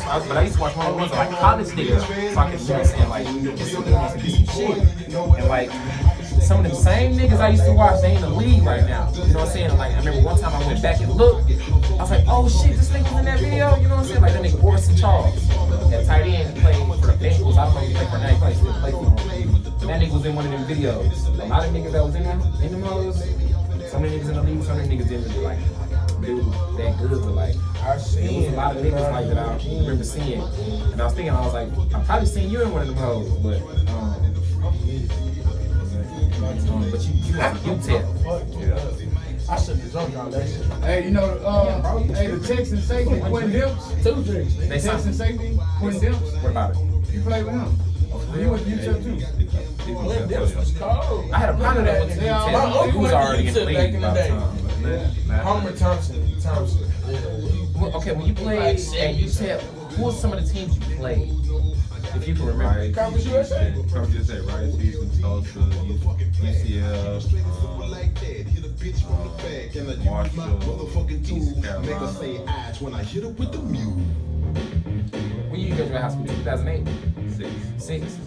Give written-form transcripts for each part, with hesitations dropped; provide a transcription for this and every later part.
but I used to watch one of the ones on like college niggas, so I could, you know what I'm saying, like, get some shit. And like, some of them same niggas I used to watch, they in the league right now. You know what I'm saying? Like, I remember one time I went back and looked. I was like, oh shit, this nigga was in that video. You know what I'm saying? Like that nigga Orson Charles, that tight end, he played for the Bengals. I don't know if he played for now, he played for them. That nigga was in one of them videos. A lot of niggas that was in them hoes. Some of the niggas in the league, some of the niggas didn't really like do that good, but like I seen a lot of niggas like that I remember seeing. And I was thinking, I was like, I probably seen you in one of them hoes, but you tell. I shouldn't have jumped on that shit. Hey, you know, hey, the Texan safety, Quentin Dimps. The Texan safety, Quentin Dimps. What about it? You played with him. He went to UTEP too. Quentin Dimps was cold. I had a partner that went to UTEP. My uncle He was already in the went to league back in the day. Homer Thompson. Okay, when you played at UTEP, who were some of the teams you played? If you can remember. Conference USA. Conference USA, right? Houston, Tulsa, UCF, Marshall, East Carolina. When you graduated high school, 2008? 6.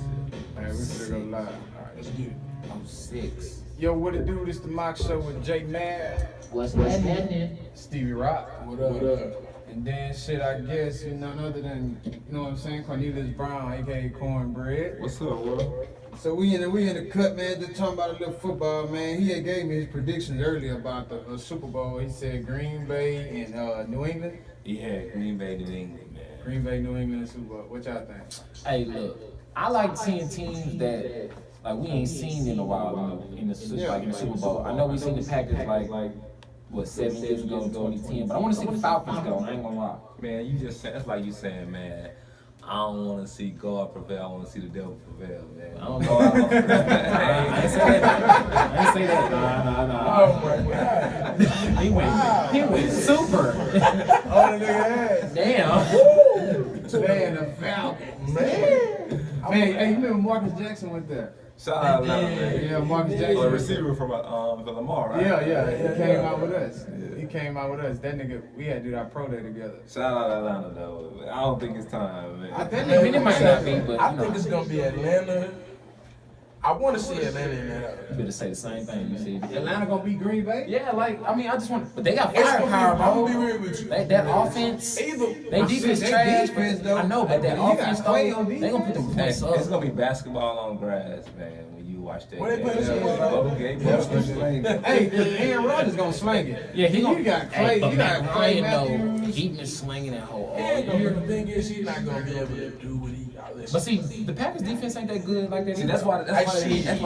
Hey, we still go live. All right, let's get it. Oh, 6. Yo, what it do? This the Mock Show with Jay Mad, What's happening? Stevie Rock. What up? And then shit, I guess, none other than, you know what I'm saying, Cornelius Brown, aka Cornbread. What's up, bro? So we in the cut, man, just talking about a little football, man. He had gave me his predictions earlier about the Super Bowl. He said Green Bay and New England. Yeah, Green Bay, New England, man. Green Bay, New England, and Super Bowl. What y'all think? Hey, look, I like seeing teams that like we ain't seen in a while in the Super Bowl. I know we seen the Packers like what 7 years ago in 2010, but I want to see the Falcons go. I ain't gonna lie. Man, you just said, that's like you saying, man, I don't want to see God prevail, I want to see the devil prevail, man. I don't know. I ain't say that. I ain't say that. Nah. Oh my God. He went super. Oh, the nigga ass. Damn. Man, the Falcons. Man, hey, you remember Marcus Jackson went there? Shout out Atlanta, man. Yeah, Marcus Jackson. The receiver from Lamar, right? Yeah, he came out with us. He came out with us. That nigga, we had to do our pro day together. Shout out Atlanta, though. I don't think it's time, man. I mean, it might not be, but I think it's gonna be Atlanta. I want to see Atlanta in that. you better say the same thing. You see, Atlanta gonna beat Green Bay? yeah, like I mean, I just want, but they got It's gonna be- firepower, I'm bro. gonna be real with you. That offense, Either they defense They trash. defense, though. I know, but that You got offense Clay though, on they gonna put them points It's up. gonna be basketball on grass, man. When you watch that. When they play the game. Super Bowl, Okay, Hey, Aaron Rodgers gonna sling it. Yeah, he You got Clay, Hey, but you got Matt Clay Ryan, though, Matthews. he been slinging that whole all and year. the thing is, he's not gonna be able to do what he got. But see, the Packers defense ain't that good like that. See, either. that's why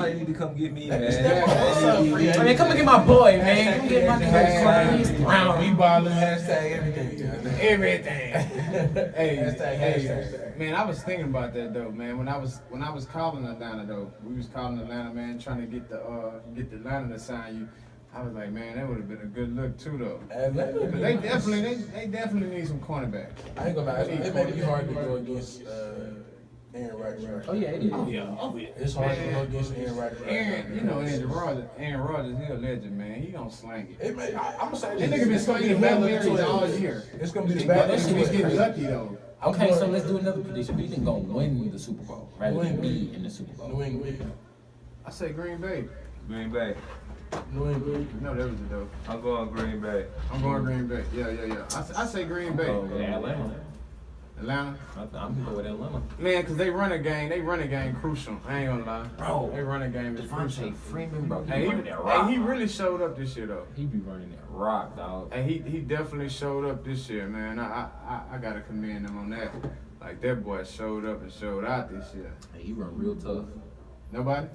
they need to come get me, man. I mean, come and get my boy, man. Come get my nigga Chris Brown. We balling hashtag everything. Everything. Hey, man, I was thinking about that though, man. When I was calling Atlanta though, we was calling Atlanta, man, trying to get the Atlanta to sign you. I was like, man, that would have been a good look too though. Atlanta, They definitely need some cornerbacks. I ain't gonna lie. It may be hard to go against Aaron Rodgers. Oh yeah, it is. It's hard to go against Aaron Rodgers. Aaron, you know Aaron Rodgers, he a legend, man. He gonna slang it. I'm gonna say That this. nigga been slinging Hail Marys all year. It's gonna be the That battle. nigga be getting lucky though. Okay, so let's do another prediction. Who you think gonna win the Super Bowl rather than be in the Super Bowl? New England. I say Green Bay. Green Bay. New England. No, that was it though. I'm going Green Bay. I'm going Green Bay. Yeah. I say Green Bay. Oh, yeah, Atlanta. Atlanta. I'm gonna go with Atlanta. Man, cause they run a game crucial. I ain't gonna lie. Bro, They run a game is crucial. Devontae Freeman, bro, he Hey, running that rock. he really showed up this year though. He be running that rock, dog. And he definitely showed up this year, man. I gotta commend him on that. Like that boy showed up and showed out this year. Hey, he run real tough. Nobody?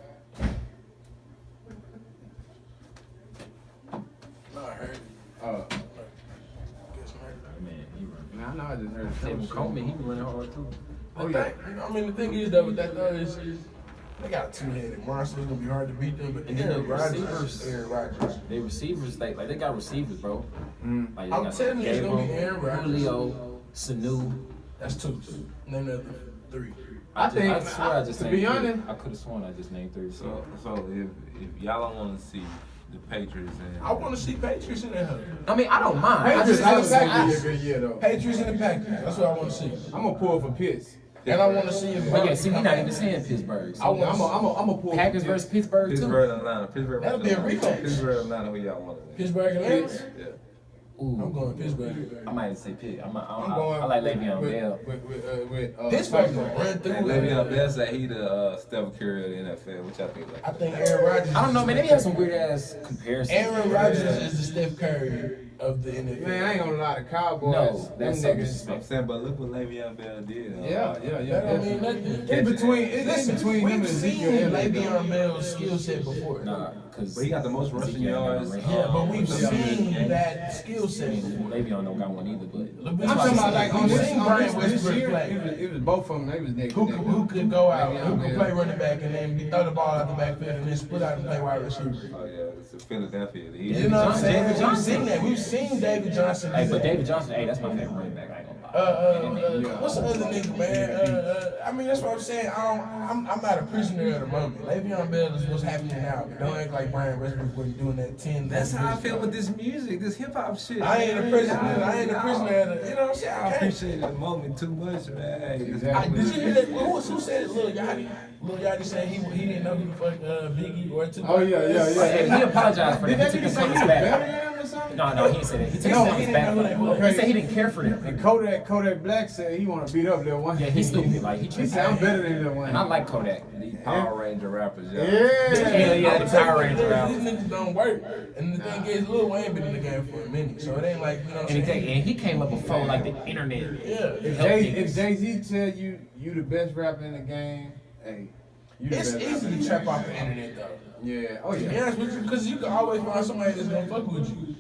No, I heard it. Man, he run. Man, I know I just heard it. Tevin Coleman, he be running hard too. The thing is though, with that though is they got a two-headed monster. It's gonna be hard to beat them. But And then Aaron the Rodgers, receivers. Aaron Rodgers. They receivers, they got receivers, bro. Like, they I'm got telling you, it's gonna be Gabriel, Aaron Rodgers. Julio, Sanu. That's two. Name the other three. I think- swear I just to named be three. honest- I could have sworn I just named three. So if y'all don't want to see the Patriots and. I want to see Patriots in there. I mean, I don't mind. Patriots I and just, the Packers be a good year though. Patriots and the Packers. That's what I want to see. I'm gonna pull for Pitts. And I want to see if. But yeah, see, we're not even saying Pittsburgh. So I'm a pull. Packers for versus Pittsburgh too. Pittsburgh and Atlanta. Pittsburgh. That'll be a rematch. Pittsburgh and Atlanta. Who y'all want to win? Pittsburgh and Atlanta. Yeah. Ooh, I'm going Pittsburgh. I might say Pitt. I going like Le'Veon with, Bell. with Pittsburgh gonna run through. Le'Veon Bell said he the Steph Curry of the NFL, which I think. I think Aaron Rodgers. I don't know, man. They have some weird ass comparisons. Aaron Rodgers is the Steph Curry of the NFL. Man, I ain't gonna lie, the Cowboys. No, that's them so niggas. I'm saying, but look what Le'Veon Bell did. Yeah. That don't mean nothing. It's between him and We've Ezekiel seen Elliott. Le'Veon Bell's skill set before. Nah, because But he got the most rushing yards. Yeah, but we've seen that skill set before. Le'Veon don't got one either, but I'm talking about like on this Westbrook year, play. it was both of them. They was neck to neck. Who could go out, who Le'Veon could Bell. play running back and then throw the ball out the backfield and then split out and play wide receiver. Oh yeah, it's a Philadelphia. You know what I'm saying? David We've seen that. We've seen David Johnson. hey, do but that. David Johnson, hey, that's my favorite running back. I ain't gonna lie. What's the other nigga, man? I mean, that's what I'm saying. I'm not a prisoner of the moment. Le'Veon Bell is what's happening now. But don't act like Brian Westbrook wasn't doing that 10. That's how I feel with this music, this hip hop shit. I ain't a prisoner. I ain't a prisoner of the. You know what I'm saying? I appreciate the moment too much, man. Hey, Did you hear that? Who said it? Lil Yachty. Lil Yachty said he didn't know who the fuck Biggie or Tupac. Oh yeah. Hey, he apologized for Did that. that He took nigga his say he comments was back. better than him or something? No, he didn't say that. He took his No, comments he didn't back. know who they were. He said he didn't care for them. And Kodak Black said he want to beat up Lil Wayne. Yeah, he's stupid. Like, he He treats said I'm better than Lil Wayne. And I like Kodak. These Power Ranger rappers, yo. Hell yeah, the Power Ranger out. These niggas don't work. And the thing is, Lil Wayne been in the game for a minute, so it ain't like, you know what I'm saying? And he came up before like the internet. Yeah. If Jay-Z tell you the best rapper in the game, hey, you the It's best easy rapper. to trap off the internet, though. Yeah. Oh To be yeah. honest with you, because you can always find somebody that's gonna fuck with you.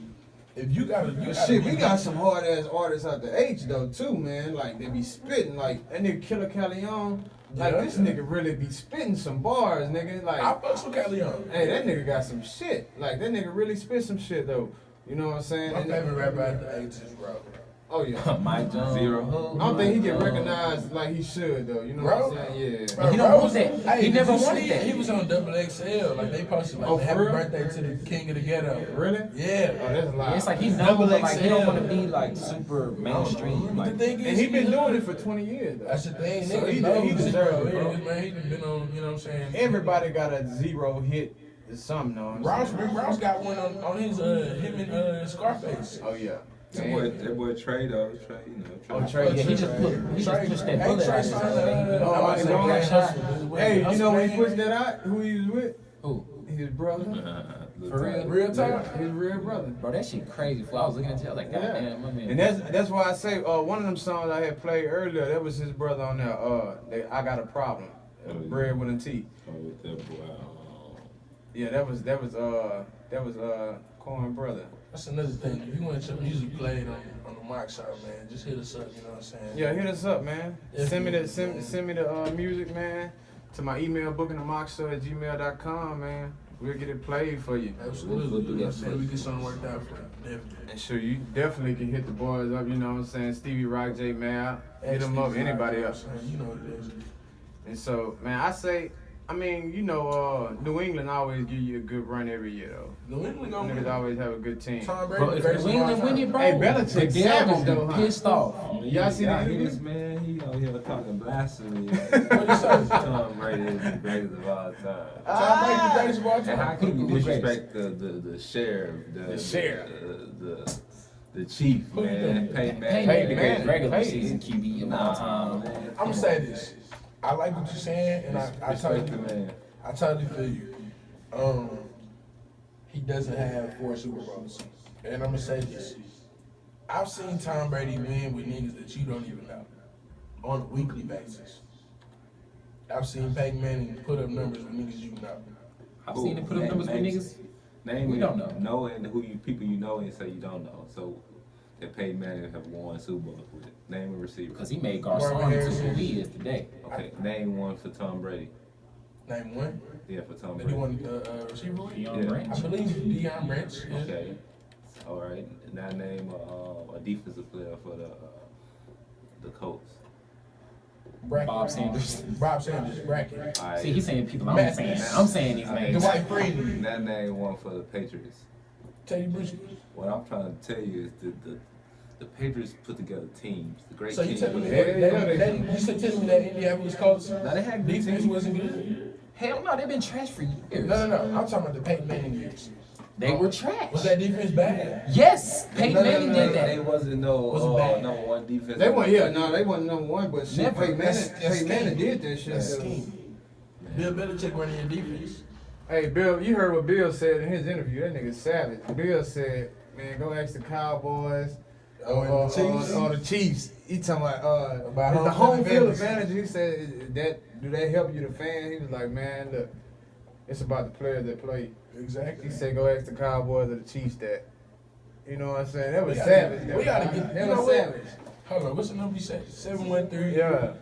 If you gotta, Shit, we got some hard ass artists out the H though too, man. Like they be spitting, like that nigga Killer Callion. Like Yeah. this nigga really be spitting some bars, nigga. Like, I fucks with Callion. hey, that nigga got some shit. Like that nigga really spit some shit though. You know what I'm saying? My And- favorite rapper out the 80s, bro. Oh yeah. Mike Jones. Zero. I don't think he get recognized like he should though. You know Bro. what I'm saying? Yeah. Bro, He don't bro want that. Hey, He never did you wanted see that. He was on XXL. Like they posted like Oh, for happy real? birthday to the king of the ghetto. Really? Yeah. Oh, that's Yeah, live. it's like he know, Double but like he don't XL. want to be like super mainstream. But the Like, thing is, And he been doing it for 20 years though. That's the thing. So Niggas he know he this, deserves it, bro. bro. Man, he done been on, you know what I'm saying? Everybody got a zero hit or something though. I'm Ross, saying. Ross got one on his him and Scarface. Oh yeah. That boy Trey though. Trey, you know. Oh, Trey. yeah, he just pushed that bullet Trey out his signed, head. Oh, I I was know. Black Hustle. Hey, you know when he pushed that out, who he was with? Who? His brother. For real? Real talk. His real brother. Bro, that shit crazy. I was looking at you, I was like, Yeah. goddamn, my man. And that's why I say one of them songs I had played earlier, that was his brother on there. I Got a Problem. Bread with a T. Oh, with that boy. Yeah, that was Corn brother. That's another thing. If you want your music played on the Mock Show, man, just hit us up. You know what I'm saying? Yeah, hit us up, man. If Send me you- the send me the music, man, to my email BookingTheMockShow@gmail.com, man. We'll get it played for you. Absolutely. We'll do that You know what I'm saying? for We you. get something worked out for you. Definitely. And sure, you definitely can hit the boys up. You know what I'm saying? Stevie Rock, J Mal, hit them up. Anybody else? You know what it is. And so, man, I say, I mean, you know, New England always give you a good run every year, though. New England gonna Niggas win. always have a good team. Tom Bro, Brady, if greatest New of all England win time. it, bro, Hey, Belichick Goodell savage, gonna though, be huh? pissed off. Y'all see that He interview? was, man, he out here talking blasphemy. What he say? Tom Brady is the greatest of all time. Tom Brady, the greatest of all And how time. can you Who the disrespect the sheriff, The sheriff. the chief, Who you man, think? Peyton Payne Manning? the greatest regular Payne. season QB of all time. man. I'm gonna say this. I like what you're saying, and I Respect the totally, man. I totally feel you. He doesn't have 4 Super Bowls, and I'm gonna say this. I've seen Tom Brady win with niggas that you don't even know on a weekly basis. I've seen Peyton Manning put up numbers with niggas you know. I've seen him put up numbers with niggas. Name We don't know. Know and who you people you know and say you don't know. So that Peyton Manning have won Super Bowls with. Name a receiver. Because he made Marvin Garcon to Harrison. who he is today. Okay, name one for Tom Brady. Name one. Yeah, for Tom That Brady. he won the receiver with. Deion Yeah. Branch. I believe Deion Branch. Yeah. Okay. All right. Now name a defensive player for the Colts. bracket. Bob Sanders bracket. All right. See, he's saying people. I'm saying these names. Dwight Freeney. That name one for the Patriots. Teddy Bridges. What I'm trying to tell you is that the Patriots put together teams, the great So you teams. telling me you telling me that Indianapolis Colts Now they had good defense teams. wasn't good? Hell no, they've been trash for years. No. I'm talking about the Peyton Manning years. They were trash. Was that defense bad? Yes, Peyton Manning did They that. wasn't Was it bad? number one defense. They weren't, they wasn't number one, but shit, Never. Peyton Manning did that shit. That's scheme. Bill Belichick running your defense. Hey, Bill, you heard what Bill said in his interview. That nigga savage. Bill said, man, go ask the Cowboys or the Chiefs. He talking about the home field advantage. He said, do that help you, the fan? He was like, man, look, it's about the players that play. Exactly. He said, go ask the Cowboys or the Chiefs that. You know what I'm saying? That was We savage. gotta get. That You know was what? savage. Hold on. What's the number you said? 713. Yeah.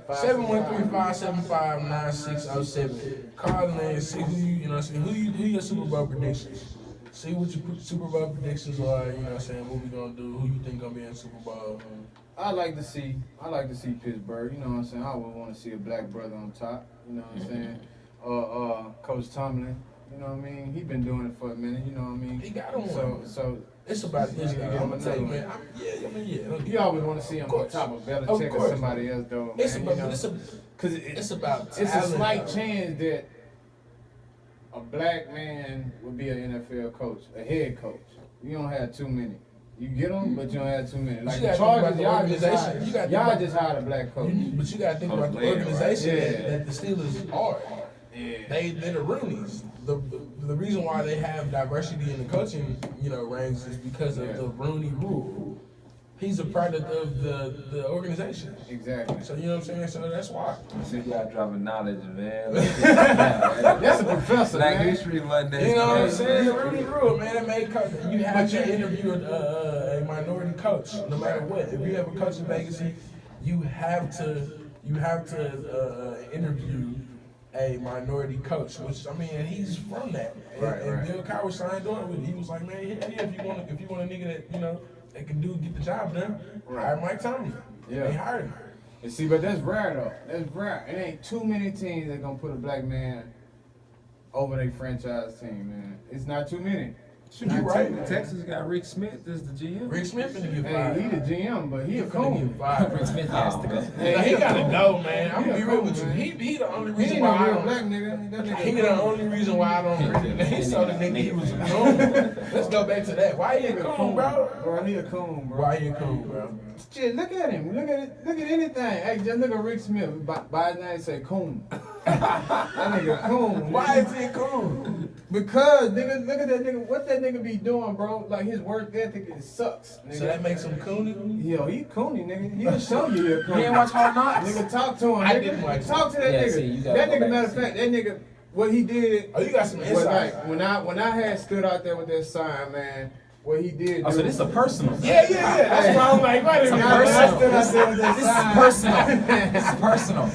713-575-9607. Call in and see who who your Super Bowl predictions. See what your Super Bowl predictions are. You know what I'm saying? What we gonna do? Who you think gonna be in the Super Bowl? I like to see Pittsburgh. You know what I'm saying? I would want to see a black brother on top. You know what I'm saying? Coach Tomlin. You know what I mean? He been doing it for a minute. You know what I mean? He got him. So It's about this. Yeah, I'm gonna tell you, man. you Yeah. always want to see him on top of Belichick or somebody else, though. Man, It's about. you know? Cause It's about. it's a talent, slight though. chance that a black man would be an NFL coach, a head coach. You don't have too many. You get them, but you don't have too many. Like You the gotta Chargers, think about the organization. y'all just hired a black coach. But you gotta think about the Playing, organization right? that the Steelers are. Yeah. They're the Roonies. The reason why they have diversity in the coaching, ranks is because of the Rooney Rule. He's a product of the organization. Exactly. So you know what I'm saying? So that's why. See, you got dropping knowledge, man. That's a professor, Black man. History Monday. You know what I'm saying? Rooney Rule, man. That made you have to interview a minority coach, no matter what. If you have a coaching vacancy, you have to interview a minority coach, which he's from that. And Bill Cowher signed on with it. He was like, man, yeah, if you want a nigga that that can get the job done, hire Mike Tomlin. Yeah. They hired him. And see, but that's rare though. That's rare. It ain't too many teams that gonna put a black man over their franchise team, man. It's not too many. You right. Texas got Rick Smith as the GM. Rick Smith finna get Hey, fired. he the GM, but he a finna coon. get fired. Rick Smith has to go. Hey, he gotta go, man. I'm gonna be real with you. man. He the only He reason ain't why no I real don't. black nigga. That nigga He the only reason why I don't really saw the nigga he was a coon. Let's go back to that. Why he a coon, bro? Bro, he a coon, bro. Why he a coon, bro? Shit, look at him. Look at anything. Hey, just look at Rick Smith. By his name, say coon. That nigga coon. Why is he coon? Because, nigga, look at that nigga. What that nigga be doing, bro? Like, his work ethic, it sucks. Nigga. So that makes him coony? Yo, he coony, nigga. He'll show you he a coon. You ain't watch Hard Knocks? Nigga, talk to him, nigga. I didn't watch Talk to that Yeah, nigga. see, you gotta That go nigga, back matter and of see fact, that nigga, what he did Oh, you got some was insight. like, when I had stood out there with that sign, man, what he did. Oh, so this is a personal. Yeah. That's why I'm like, wait a minute. When I stood out there with that This is sign. personal. This is personal.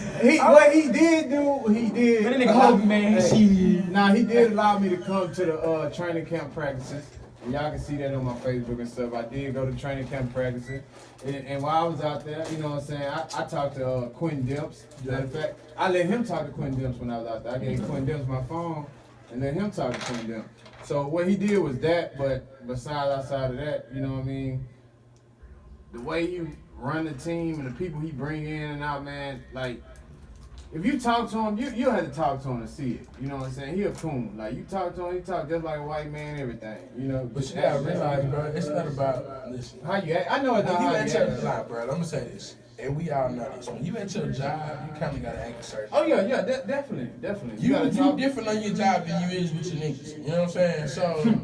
What he did do, he did. Man, that nigga hug me, man. Shit. Nah, he did allow me to come to the training camp practices. And y'all can see that on my Facebook and stuff. I did go to training camp practices. And while I was out there, you know what I'm saying, I talked to Quentin Demps. Matter of fact, I let him talk to Quentin Demps when I was out there. I gave Quentin Demps my phone and let him talk to Quentin Demps. So what he did was that, but outside of that, you know what I mean, the way you run the team and the people he bring in and out, man, like, if you talk to him, you have to talk to him to see it. You know what I'm saying? He a coon. Like, you talk to him, he talk just like a white man, everything. You know? But you gotta realize, bro, it's not about, listen. How you act? I know it's not When you how at you your act. job, bro, I'm gonna say this, and we all know this. When you at your job, you kind of gotta act a certain. Oh, yeah, definitely. You gotta talk. different on your job than you is with your niggas. You know what I'm saying? So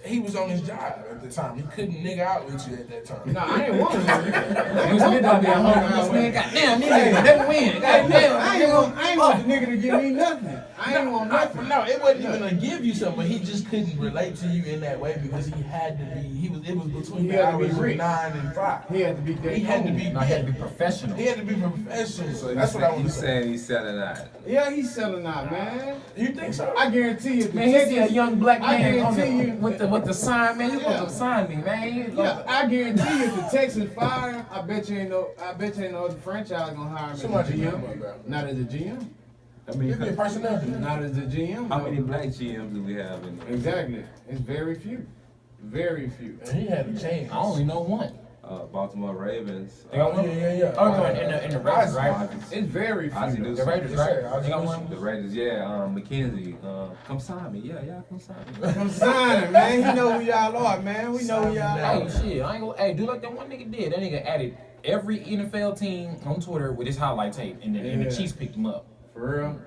he was on his job at the time. He couldn't nigga out with you at that time. Nah, I ain't want to. He was lit out there hugging us, man. Goddamn, nigga, let me win. Goddamn, I ain't want the nigga to give me nothing. I I ain't want nothing. No, it wasn't even to give you something, but he just couldn't relate to you in that way because he had to be. It was between the hours of 9 and 5. He had to be dead. He had to be professional. He had to be professional. So that's what I want to He's say. saying he's selling out. Yeah, he's selling out, man. You think so? I guarantee you. Man, he see a young black I man on guarantee you with the sign, man. You supposed to sign me, man. Yeah, I guarantee you, if the Texans fire, I bet you ain't no other franchise gonna hire him as a Somebody GM. Not as a GM. I mean, Give me a personality. Not as a GM. how no. many black GMs do we have in Exactly. It's very few. Very few. And he had a chance. I only know one. Baltimore Ravens? They got one? Yeah. Oh, no, in the Raiders, right? It's very Ozzie few. Newsome. The Raiders, right? They got one. The Raiders, yeah. McKenzie, come sign me. Yeah, come sign me. Come sign him, man. He know who y'all are, man. We know who y'all Hey, are. shit, I ain't gonna. Hey, do like that one nigga did. That nigga added every NFL team on Twitter with his highlight tape, and then and Yeah. the Chiefs picked him up. For real.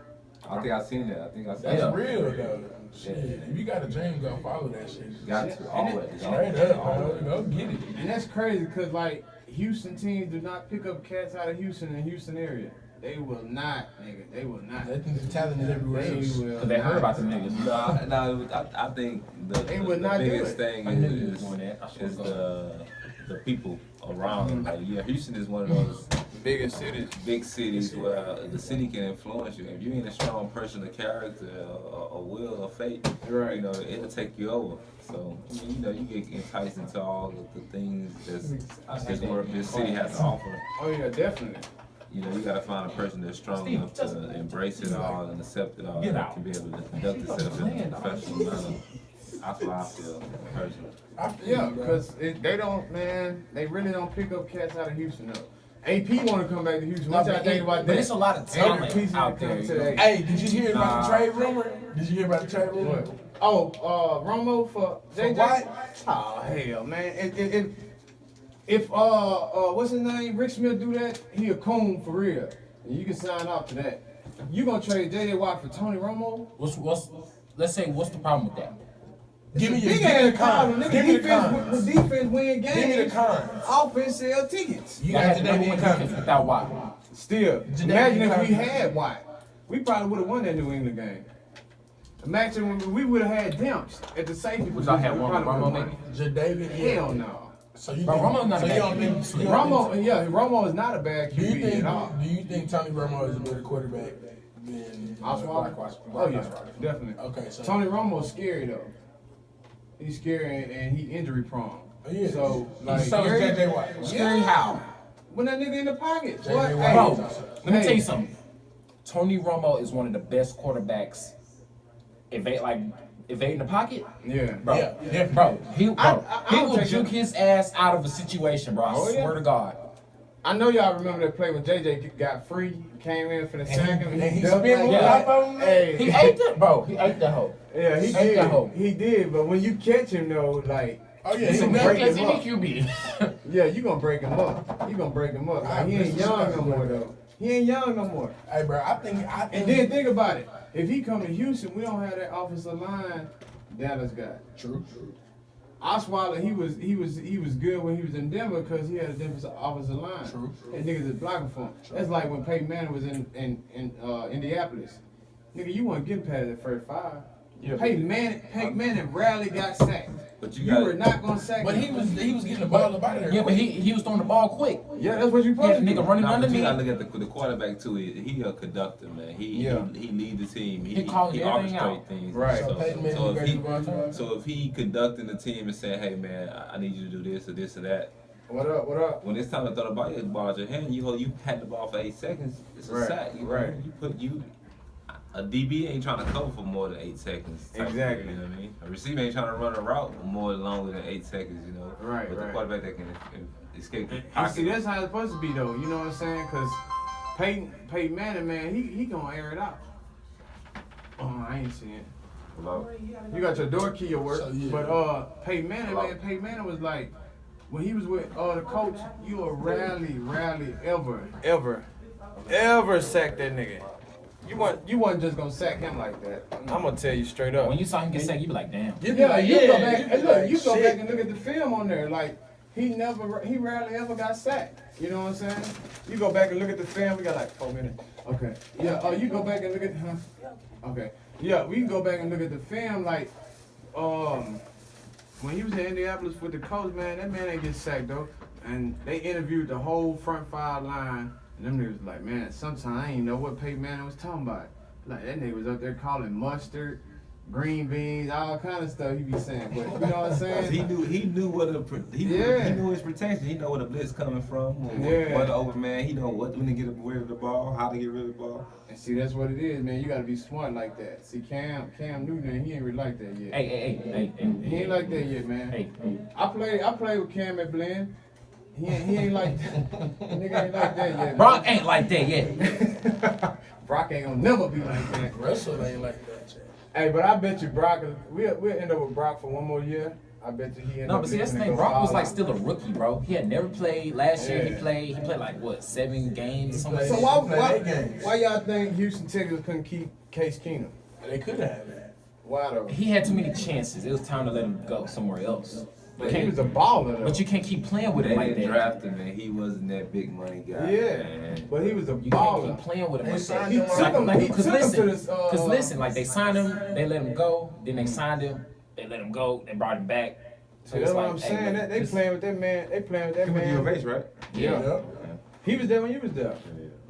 I think I seen that. That's Yeah. real though. Shit, if you got a dream, go follow that shit. Got to always. Straight up, bro. Go get it. And that's crazy, cause like Houston teams do not pick up cats out of Houston and Houston area. They will not, nigga. They will not. They think the talent is everywhere They else. will. Cause they heard about them niggas. No, I think They would not do biggest it. thing I knew you was is doing that. I swear is to God. the people around. Like, yeah, Houston is one of those Biggest cities. big cities where the city can influence you. If you ain't a strong person of character or will or fate, Right. you know, it'll take you over. So, I mean, you know, you get enticed into all of the things this city has to offer. Oh yeah, definitely. You know, you gotta find a person that's strong enough to embrace it all and accept it all, Get and out. can be able to conduct itself in a professional manner. That's what I feel personally. Yeah, cause they don't, man. They really don't pick up cats out of Houston though. AP want to come back to Houston. What y'all think about that? But it's a lot of talent Pieces out that there. come you to know. that. Hey, did you hear about the trade rumor? Did you hear about the trade rumor? What? Oh, Romo for JJ. what? Oh hell, man. If what's his name? Rick Smith do that, he a coon for real. And you can sign off to that. You gonna trade JJ Watt for Tony Romo? Let's say what's the problem with that? Give me Big your ass cons. nigga. Give me the Defense cons. defense win games. Give me the cons. Offense sell tickets. You Y'all got had the today number being one defense confident. without Watt. Still, Today imagine being if we confident. had Watt. We probably would have won that New England game. Imagine when we would have had Demps at the safety Would y'all have position, we won probably Romo would've maybe? Jadavion, yeah. Hell no. So you But think, Romo's not so a you bad don't think, QB. you don't Romo is not a bad think, do you QB think at all. do you think Tony Romo is a better quarterback than Oswald? Oh yeah, definitely. Okay, so Tony Romo's scary though. He's scary and he injury prone. Oh, yeah. So like so is JJ Watt. Scary how? when that nigga in the pocket. JJ What? Watt. Hey, Bro, let me hey, tell you something. Tony Romo is one of the best quarterbacks. Evading the pocket, Yeah. bro. Yeah, definitely. Bro, he I'll will take juke it. his ass out of a situation, bro. I Oh, yeah. swear to God. I know y'all remember that play when JJ got free, came in for the second, and he ducked spin like one that. up on him. Hey, He ate that, bro. He ate that hoe. yeah, he Ain't did. that hoe. He did, but when you catch him though, like, Oh yeah, You he's gonna not break As him any up. QB. yeah, you gonna break him up. You gonna break him up. Like, he ain't young no more though. He ain't young no more. Hey, bro, I think. And then think about it. If he come to Houston, we don't have that offensive line Dallas got. True. Osweiler, he was good when he was in Denver because he had a defensive offensive line. True. And niggas is blocking for him. That's like when Peyton Manning was in Indianapolis. Nigga, you weren't getting past that first five. Yeah. Peyton Manning rarely got sacked. But You were not gonna sack But him. he was getting the ball up out of there. Yeah, but he was throwing the ball quick. Yeah, that's what you He had supposed a to nigga do. running Nah, but you underneath. gotta look at the quarterback too. He a conductor, man. He lead the team. He calling everything orchestrate out. things. Right. So Peyton Manning So is if ready he to go on time? so if he conducting the team and saying, "Hey man, I need you to do this or this or that," What up? What up? when it's time to throw the ball at your hand, you had the ball for 8 seconds. It's a Right, sack. You know? right. A DB ain't trying to cover for more than 8 seconds. type Exactly. thing, you know what I mean? A receiver ain't trying to run a route more longer than 8 seconds. You know. Right, But the right. quarterback that can escape the And pocket. see, that's how it's supposed to be though. You know what I'm saying? Cause Peyton Manning, man, he gonna air it out. Oh, I ain't seeing it. Hello? You got your door key at work, So, yeah. but Peyton Manning, man, Peyton Manning was like, when he was with the coach, you will rarely ever sack that nigga. You wasn't just gonna sack him like that. I'm gonna tell you straight up. When you saw him get sacked, you be like, damn. Yeah, you go back. you Hey, be look, like, you go shit. back and look at the film on there. Like he rarely ever got sacked. You know what I'm saying? You go back and look at the film. We got like 4 minutes. Okay. Yeah. Oh, you go back and look at. Okay. Yeah, we can go back and look at the film. Like, when he was in Indianapolis with the Colts, man, that man ain't get sacked though. And they interviewed the whole front five line, and them niggas was like, man, sometimes I ain't know what Peyton Manning was talking about. Like that nigga was up there calling mustard, green beans, all kind of stuff he be saying. But you know what I'm saying? He knew he knew his protection. He know where the blitz coming from. What the overman. He know when to get rid of the ball, how to get rid of the ball. And see, that's what it is, man. You gotta be smart like that. See, Cam Newton, he ain't really like that yet. Hey. He ain't like that yet, man. Hey. I played with Cam at Blinn. He ain't like that. Nigga ain't like that yet. Brock ain't like that yet. Brock ain't gonna never be like that. Russell ain't like that, Chad. Hey, but I bet you Brock, we'll end up with Brock for one more year. I bet you he end up. No, but see, that's the thing. Brock was like still a rookie, bro. He had never played. Last year he played like what, 7 games or something. So why y'all think Houston Texans couldn't keep Case Keenum? They could have that. Why though? He had too many chances. It was time to let him go somewhere else. But he was a baller though. But you can't keep playing with him They like didn't that. draft him, and he wasn't that big money guy. Yeah, man. but he was a You can't baller. keep playing with him They like that. signed He him took on- him. He took him to this. Because listen, like they signed him, they let him go, then they signed him, they let him go, they brought him back. So See, it's that's what like, I'm hey, saying. look, They this- playing with that man. They playing with that He went to U of man. H, right? Yeah. He was there when you was there.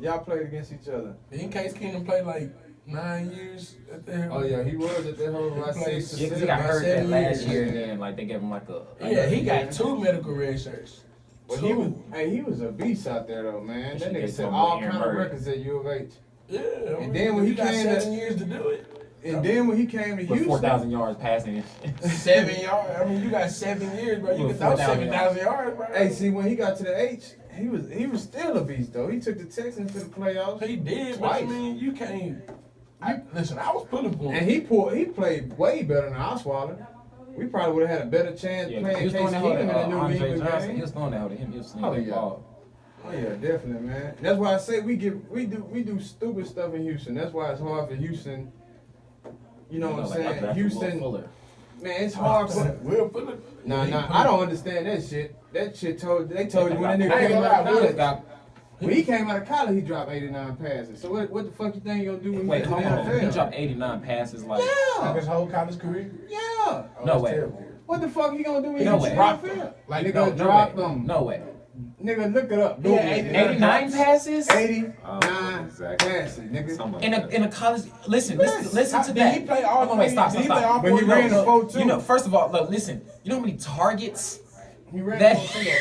Yeah. Y'all played against each other. In Case Keenum played like 9 years at the Oh yeah, he was at that whole He like played- 6 Yeah, to 'cause 7. he got hurt that 7 last years. year, and then like they gave him like a. Yeah, he got 2 medical red shirts. But he was a beast out there though, man. That He nigga did set something all with Aaron kind of Murray. records at U of H. Yeah, And then when he got came 7 to- years to do it. And then when he came to With Houston, 4,000 yards passing. 7 yards. I mean, you got 7 years, bro. You With can throw 4,000 7,000 yards, bro. hey, see when he got to the H, he was still a beast though. He took the Texans to the playoffs. He did, but I Twice. mean, you can't. Listen, I was pulling for him. And he played way better than Osweiler. We probably would have had a better chance Yeah, he playing was Case throwing that hoe Keenum in to the New Andre England Johnson. He game. was throwing that hoe to him. He was slinging Oh, that yeah. ball. Oh yeah, definitely, man. That's why I say we do stupid stuff in Houston. That's why it's hard for Houston. You know what I'm Like, I saying? drafted Houston, Will Fuller. man, it's hard for. Will Fuller. Nah, I don't understand that shit. That shit they told you when that I nigga ain't came gonna out of lie, college. When he came out of college, he dropped 89 passes. So what the fuck you think he gonna do when Wait, he hold get to on. the He NFL? dropped 89 passes like. Yeah, His whole college career. yeah. Oh, No that's way. terrible. What the fuck he gonna do when he No get to way. the NFL? Like, Nigga No dropped way. them. No way. Nigga, look it up. Yeah, 89 passes? 89 exactly. passes, nigga. Something like In that. a college, listen Yes. to that. Did he play all Hold on, wait, stop. Did he play all But he 4 ran years? the 4-2. You know, first of all, look, listen. You know how many targets He ran That- the whole thing,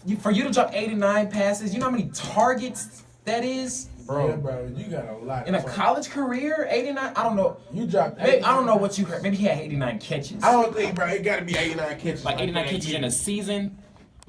bro. for you to drop 89 passes? You know how many targets that is Yeah, bro, you got a lot. in a college career? 89. I don't know. You dropped. Maybe, I don't know what you heard. Maybe he had 89 catches. I don't think, bro. It got to be 89 catches. Like 89 catches in a season.